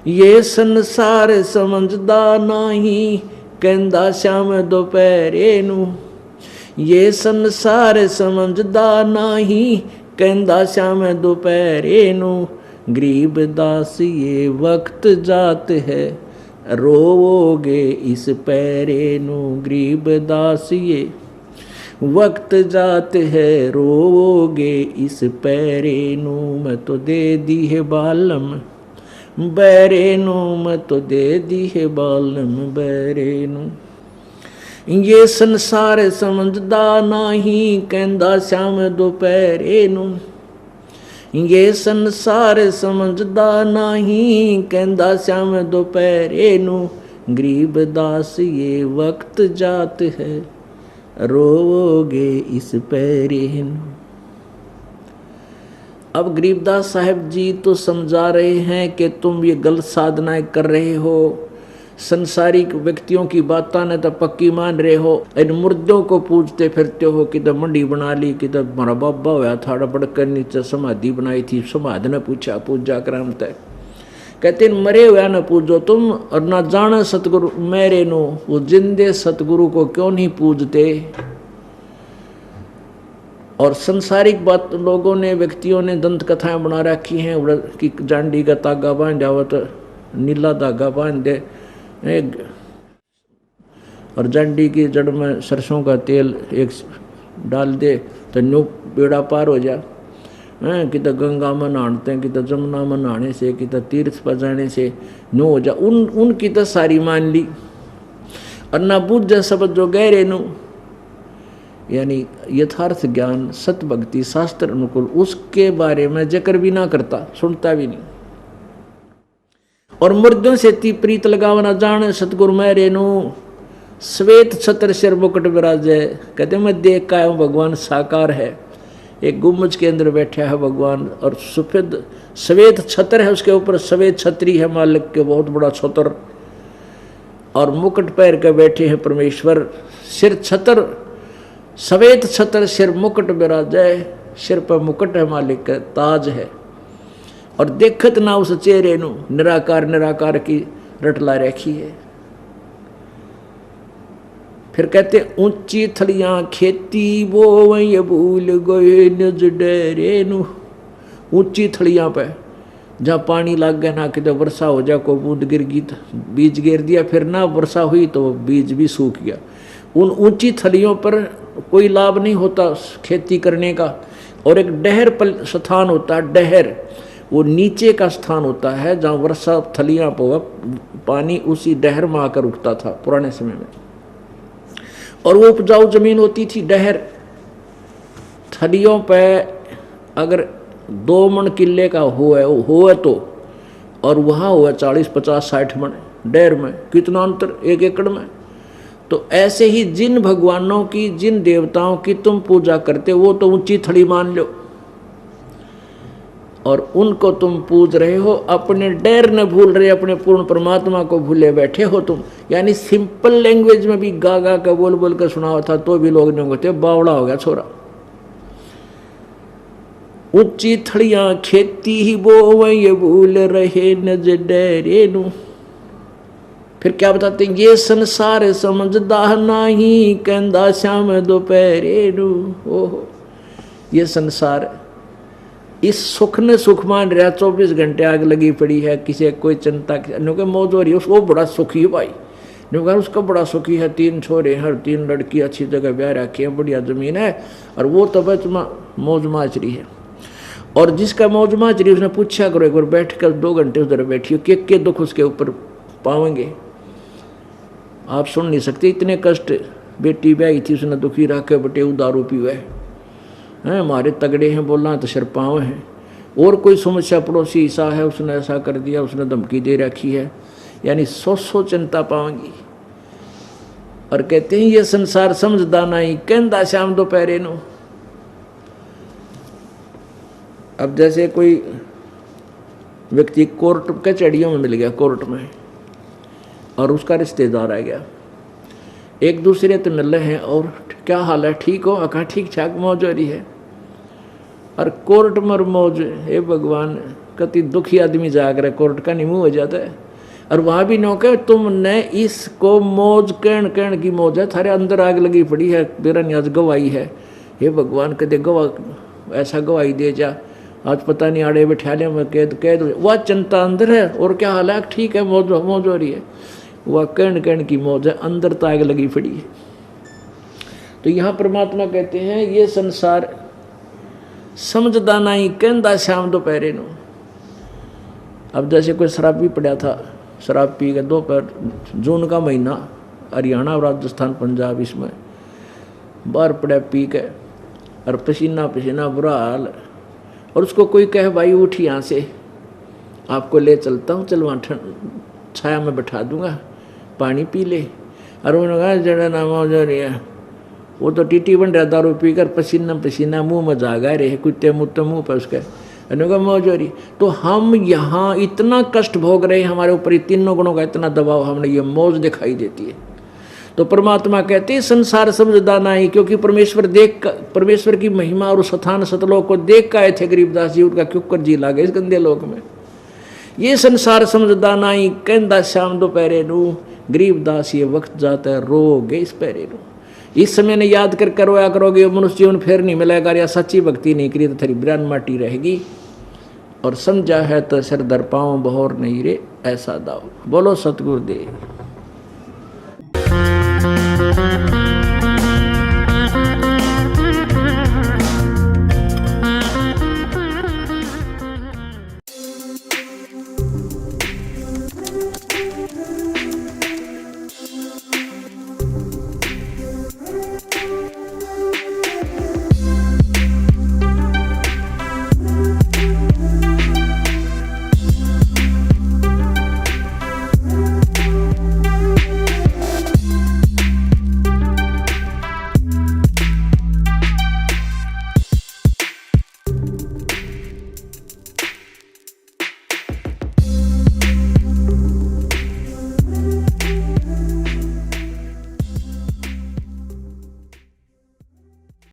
ये संसार समझदा नाही, कहंदा श्याम दोपहरे नू। ये संसार समझदा नाही, कहंदा श्याम दोपहरे नू। गरीब दास ये वक्त जात है, रोवोगे इस पैरे नू। गरीब दास ये वक्त जात है, रोवोगे इस पैरे नू। मैं तो दे दी है बालम बैरे नू, मैं तो दे दी है बालम बैरे नू। ये संसार समझदा नाही, कहंदा श्याम दोपहरे नू। ये संसार समझदा नाही, कहंदा श्याम दोपहरे नू। गरीब दास ये वक्त जात है, रोवोगे इस पैरे नू। अब गरीबदास साहब जी तो समझा रहे हैं कि तुम ये गलत साधनाएं कर रहे हो, संसारिक व्यक्तियों की बातें ने तो पक्की मान रहे हो, इन मुर्दों को पूजते फिरते हो। किधर मंडी बना ली, किधर हमारा बाबा होया था बड़कर नीचे समाधि बनाई थी, समाधि ने पूछा पूजा कराम तय। कहते मरे हुआ न पूजो तुम, और ना जाना सतगुरु मेरे नो। वो जिंदे सतगुरु को क्यों नहीं पूजते। और संसारिक बात लोगों ने व्यक्तियों ने दंत कथाएं बना रखी हैं कि जांडी का तागा बांध जाओ तो नीला धागा बांध दे, और जांडी की जड़ में सरसों का तेल एक डाल दे तो न्यू बेड़ा पार हो जा। किधर गंगा में नहाते हैं, किधर जमुना में नहाने से, किधर तीर्थ पर जाने से न्यू हो जा। उनकी तो सारी मान ली, और ना बुझ शब्द जो गहरे नु, यानी यथार्थ ज्ञान सत भक्ति शास्त्र अनुकूल, उसके बारे में जिक्र भी ना करता, सुनता भी नहीं। और मुर्दों से ती प्रीत लगावना जान सतगुरु मेरे नु। श्वेत छत्र सिर मुकुट विराजे, कहते मैं देख का हूँ भगवान साकार है। एक गुम्बज के अंदर बैठा है भगवान, और सफेद श्वेत छत्र है, उसके ऊपर श्वेत छत्री है मालिक के, बहुत बड़ा छत्र, और मुकुट पैर के बैठे हैं परमेश्वर। सिर छत्र श्वेत छत्र सिर मुकुट विराजे, सिर पर मुकुट है मालिक का, ताज है। और देखत ना उस चेहरे नु, निराकार निराकार की रटला रखी है। फिर कहते ऊंची थलियां खेती वो वही भूल गए निज डेरे नु। ऊंची थलियां पे जहाँ पानी लग गया ना, किधर वर्षा हो जाए, को बूंद गिर गई तो बीज गिर दिया, फिर ना वर्षा हुई तो बीज भी सूख गया। उन ऊंची थलियों पर कोई लाभ नहीं होता खेती करने का। और एक डहर स्थान होता है, डहर वो नीचे का स्थान होता है जहाँ वर्षा थलियां पर पानी उसी डहर में आकर उठता था पुराने समय में, और वो उपजाऊ जमीन होती थी डहर। थलियों पे अगर 2 मन किले का हो तो, और वहाँ हुआ 40-50-60 मन डहर में, कितना अंतर 1 एकड़ में। तो ऐसे ही जिन भगवानों की, जिन देवताओं की तुम पूजा करते, वो तो ऊंची थड़ी मान लो, और उनको तुम पूज रहे हो, अपने डर न भूल रहे, अपने पूर्ण परमात्मा को भूले बैठे हो तुम। यानी सिंपल लैंग्वेज में भी गा गा का बोल बोल कर सुना था तो भी लोग नहीं होते, बावड़ा हो गया छोरा। ऊंची थड़ियां खेती ही वो ये भूल रहे नज डरे नू। फिर क्या बताते हैं, ये संसार समझदा नहीं, कहंदा श्याम दोपहरे नू। ओहो, ये संसार इस सुख ने सुख मान रहा, 24 घंटे आग लगी पड़ी है, किसी कोई चिंता क्योंकि मौज हो रही है, उसको बड़ा सुखी है भाई। क्योंकि उसका बड़ा सुखी है, 3 छोरे हैं, 3 लड़की, अच्छी जगह ब्याह रखी है, बढ़िया जमीन है, और वो तो बच मौज माच रही है। और जिसका मौज माच रही उसने पूछा करो, एक बार बैठ कर 2 घंटे उधर बैठी हो, के दुख उसके ऊपर पावेंगे आप सुन नहीं सकते। इतने कष्ट, बेटी ब्याही थी, उसने दुखी रख के बटे दारू पीवे हैं, हमारे तगड़े हैं, बोलना तो सिर पाँव हैं। और कोई समस्या पड़ोसी ऐसा है, उसने ऐसा कर दिया, उसने धमकी दे रखी है, यानी 100 चिंता पाएंगी। और कहते हैं ये संसार समझदा नहीं, कहंदा श्याम दोपहरे नो। अब जैसे कोई व्यक्ति कोर्ट कचहरियों में मिल गया, कोर्ट में, और उसका रिश्तेदार आ गया, एक दूसरे तो मिल रहे हैं, और क्या हाल है, ठीक हो, अका ठीक ठाक, मौज हो रही है। और कोर्ट में मौज, हे भगवान, कति दुखी आदमी जाकर कोर्ट का निमू हो जाता है। और वहाँ भी नौके तुमने इसको मौज कहण की मौज है, थारे अंदर आग लगी पड़ी है, मेरा न्याज गवाही है। हे भगवान कदे गवाह ऐसा गवाही दे जा, आज पता नहीं आड़े बैठा लिया मैं कैद वह चिंता अंदर है। और क्या हाल है? ठीक है, मौज हो रही है, वह कहण की मौज है, अंदर तो आग लगी पड़ी है। तो यहाँ परमात्मा कहते हैं ये संसार समझदा नहीं कहंदा शाम दोपहरे नो। अब जैसे कोई शराबी पड़ा था, शराब पी के दोपहर, जून का महीना, हरियाणा राजस्थान पंजाब इसमें बाहर पड़ा पी के और पसीना पसीना बुरा हाल। और उसको कोई कहे भाई उठ यहाँ से, आपको ले चलता हूँ, चल वहाँ छाया में बैठा दूंगा, पानी पी ले। और उन्होंने कहा जड़ा नाम हो रही है, वो तो टीटी बन रहा दारू पीकर, पसीना पसीना मुंह में जागा रहे, कुत्ते मुत्ते मुँह पर उसके मौज हो रही। तो हम यहाँ इतना कष्ट भोग रहे हैं, हमारे ऊपर तीनों गुणों का इतना दबाव, हमने ये मौज दिखाई देती है। तो परमात्मा कहते हैं संसार समझदा नहीं, क्योंकि परमेश्वर की महिमा और स्थान सतलोक को देख के आए थे गरीबदास जी, उनका क्यों कर जी लागे इस गंदे लोक में। ये संसार समझदा नहीं कहंदा शाम दोपहरे नू, गरीबदास ये वक्त जाता है रोगे इस पैरे नू। इस समय ने याद कर रोया करोगे, मनुष्य जीवन फिर नहीं मिलेगा, या सच्ची भक्ति नहीं करी तो तेरी ब्रान माटी रहेगी। और समझा है तो सिर दर पाँव बहोर नहीं रे ऐसा दाव। बोलो सतगुरुदेव।